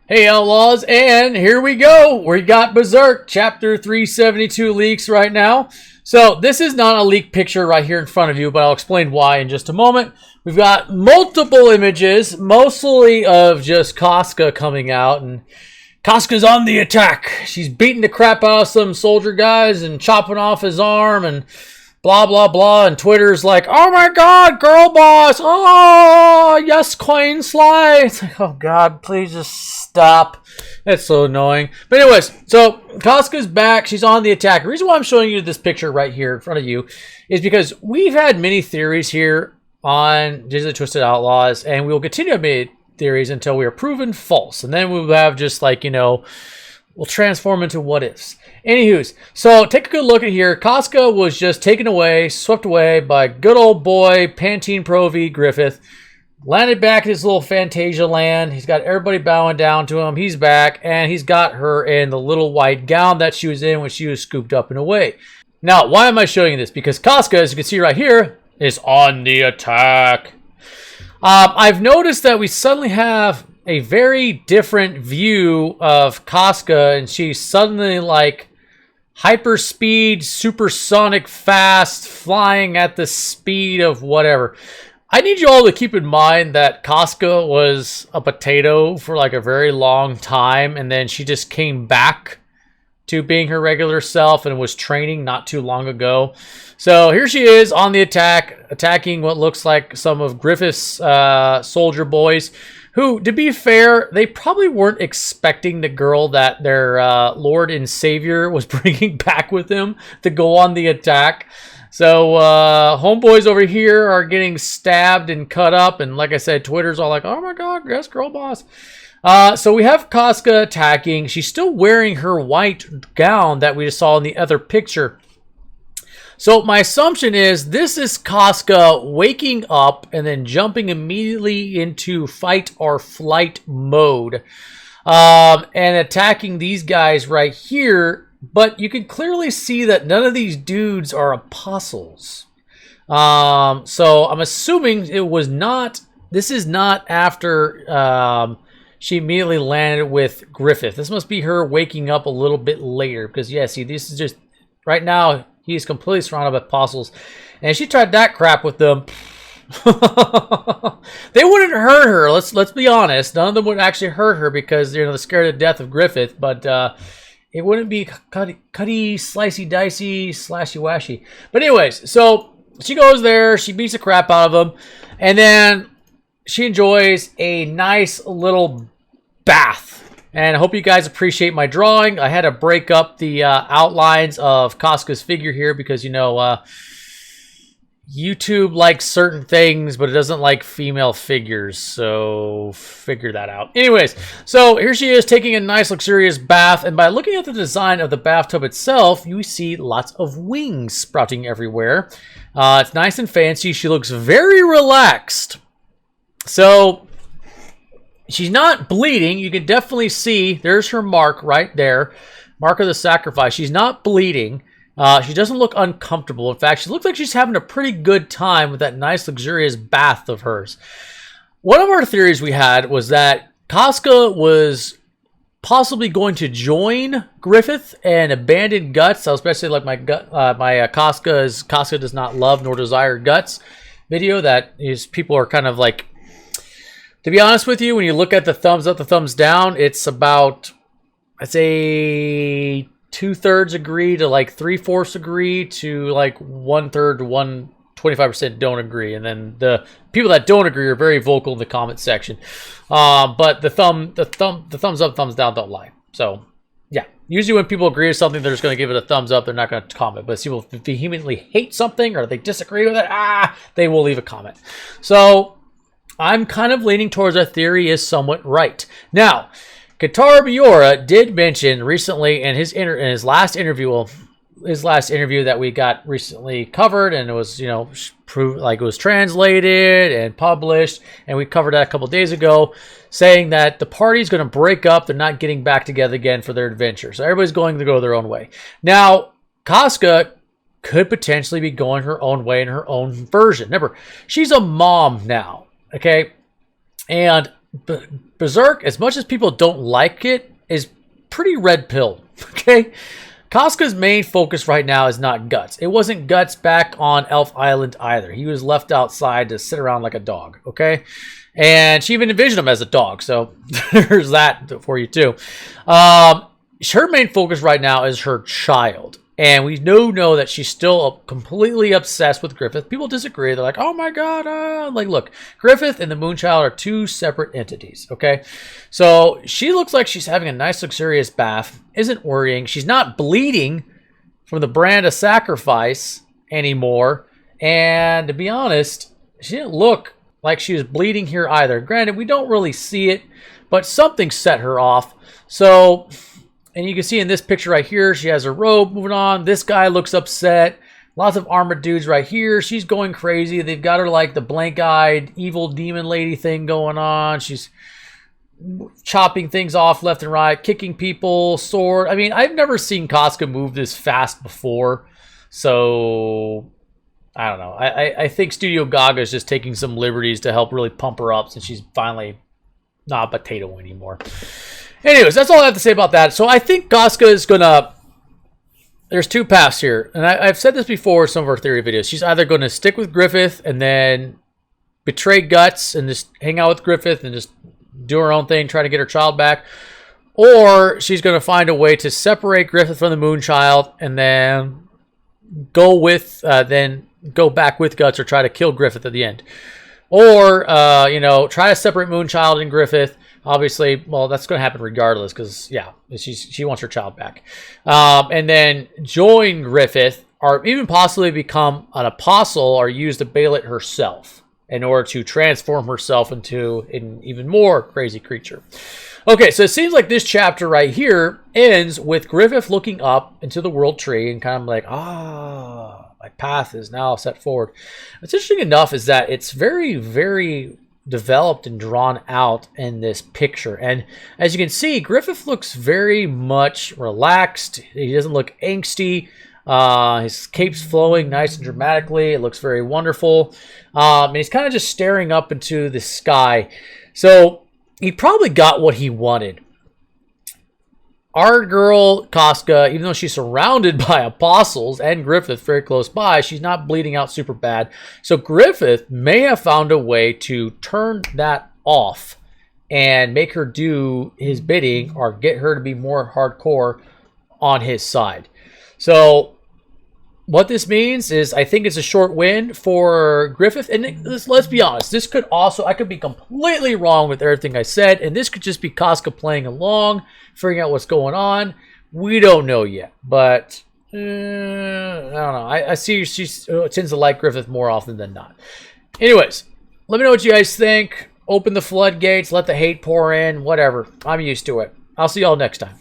Hey Outlaws, and here we go. We got Berserk chapter 372 leaks right now. So this is not a leak picture right here in front of you, but I'll explain why in just a moment. We've got multiple images, mostly of just Casca coming out, and Casca's on the attack. She's beating the crap out of some soldier guys and chopping off his arm and blah, blah, blah. And Twitter's like, oh my God, girl boss. Oh, yes, Queen Slay. It's like, oh God, please just stop. That's so annoying. But anyways, so Casca's back. She's on the attack. The reason why I'm showing you this picture right here in front of you is because we've had many theories here on Disney Twisted Outlaws, and we will continue to make theories until we are proven false. And then we'll have just like, you know, we'll transform into what ifs. Anywho's, so take a good look at here. Casca was just taken away, swept away by good old boy Pantene Pro V Griffith. Landed back in his little Fantasia land. He's got everybody bowing down to him. He's back, and he's got her in the little white gown that she was in when she was scooped up and away. Now, why am I showing you this? Because Casca, as you can see right here, is on the attack. I've noticed that we suddenly have a very different view of Casca, and she's suddenly like hyperspeed, supersonic fast, flying at the speed of whatever. I need you all to keep in mind that Casca was a potato for like a very long time, and then she just came back to being her regular self and was training not too long ago. So here she is on the attack, attacking what looks like some of Griffith's soldier boys, who, to be fair, they probably weren't expecting the girl that their Lord and Savior was bringing back with him to go on the attack. So homeboys over here are getting stabbed and cut up, and like I said, Twitter's all like, oh my God, yes, girl boss. So we have Casca attacking. She's still wearing her white gown that we just saw in the other picture. So my assumption is this is Casca waking up and then jumping immediately into fight or flight mode and attacking these guys right here. But you can clearly see that none of these dudes are apostles. So I'm assuming it was not, this is not after she immediately landed with Griffith. This must be her waking up a little bit later, because yeah, see, this is just, right now, he's completely surrounded by apostles. And she tried that crap with them. They wouldn't hurt her, let's be honest. None of them would actually hurt her because, you know, they're scared to death of Griffith, but it wouldn't be cutty, slicey, dicey, slashy, washy. But anyways, so she goes there, she beats the crap out of them, and then she enjoys a nice little bath. And I hope you guys appreciate my drawing. I had to break up the outlines of Casca's figure here because, you know, YouTube likes certain things, but it doesn't like female figures, so figure that out. Anyways, so here she is taking a nice luxurious bath, and by looking at the design of the bathtub itself, you see lots of wings sprouting everywhere. It's nice and fancy. She looks very relaxed. So she's not bleeding. You can definitely see, there's her mark right there, mark of the sacrifice. She's not bleeding. She doesn't look uncomfortable. In fact, she looks like she's having a pretty good time with that nice, luxurious bath of hers. One of our theories we had was that Casca was possibly going to join Griffith and abandon Guts. So especially like my Casca does not love nor desire Guts video. That is, people are kind of like, to be honest with you, when you look at the thumbs up, the thumbs down, it's about, I'd say 2/3 agree to like 3/4 agree to like 1/3 to 25% don't agree, and then the people that don't agree are very vocal in the comment section. But the thumbs up, thumbs down don't lie. So yeah, usually when people agree with something, they're just going to give it a thumbs up. They're not going to comment. But if people vehemently hate something or they disagree with it, they will leave a comment. So I'm kind of leaning towards that theory is somewhat right. Now, Katara Biora did mention recently in his last interview that we got recently covered, and it was, you know, proved like it was translated and published, and we covered that a couple days ago, saying that the party's going to break up. They're not getting back together again for their adventure. So everybody's going to go their own way. Now, Casca could potentially be going her own way in her own version. Remember, she's a mom now. Okay, and Berserk, as much as people don't like it, is pretty red pill. Okay, Casca's main focus right now is not Guts. It wasn't Guts back on Elf Island either. He was left outside to sit around like a dog. Okay, and she even envisioned him as a dog. So there's that for you too. Her main focus right now is her child. And we know that she's still completely obsessed with Griffith. People disagree. They're like, oh my God. Like, look, Griffith and the Moonchild are two separate entities, okay? So she looks like she's having a nice, luxurious bath. Isn't worrying. She's not bleeding from the brand of sacrifice anymore. And to be honest, she didn't look like she was bleeding here either. Granted, we don't really see it, but something set her off. So... And you can see in this picture right here, she has her robe moving on. This guy looks upset. Lots of armored dudes right here. She's going crazy. They've got her like the blank-eyed evil demon lady thing going on. She's chopping things off left and right, kicking people, sword. I mean, I've never seen Casca move this fast before. So, I don't know. I think Studio Gaga is just taking some liberties to help really pump her up since she's finally not a potato anymore. Anyways, that's all I have to say about that. So I think Casca is going to... There's two paths here. And I've said this before in some of our theory videos. She's either going to stick with Griffith and then betray Guts and just hang out with Griffith and just do her own thing, try to get her child back. Or she's going to find a way to separate Griffith from the Moonchild and then go back with Guts or try to kill Griffith at the end. Or, try to separate Moonchild and Griffith. Obviously, well, that's going to happen regardless because, yeah, she wants her child back. And then join Griffith or even possibly become an apostle or use the Bailet herself in order to transform herself into an even more crazy creature. Okay, so it seems like this chapter right here ends with Griffith looking up into the world tree and kind of like, my path is now set forward. What's interesting enough is that it's very, very developed and drawn out in this picture. And as you can see, Griffith looks very much relaxed. He doesn't look angsty. His cape's flowing nice and dramatically. It looks very wonderful. And he's kind of just staring up into the sky. So he probably got what he wanted. Our girl, Casca, even though she's surrounded by apostles and Griffith very close by, she's not bleeding out super bad. So Griffith may have found a way to turn that off and make her do his bidding or get her to be more hardcore on his side. So what this means is I think it's a short win for Griffith. And let's be honest, this could also, I could be completely wrong with everything I said. And this could just be Casca playing along, figuring out what's going on. We don't know yet. But I don't know. I see she tends to like Griffith more often than not. Anyways, let me know what you guys think. Open the floodgates. Let the hate pour in. Whatever. I'm used to it. I'll see y'all next time.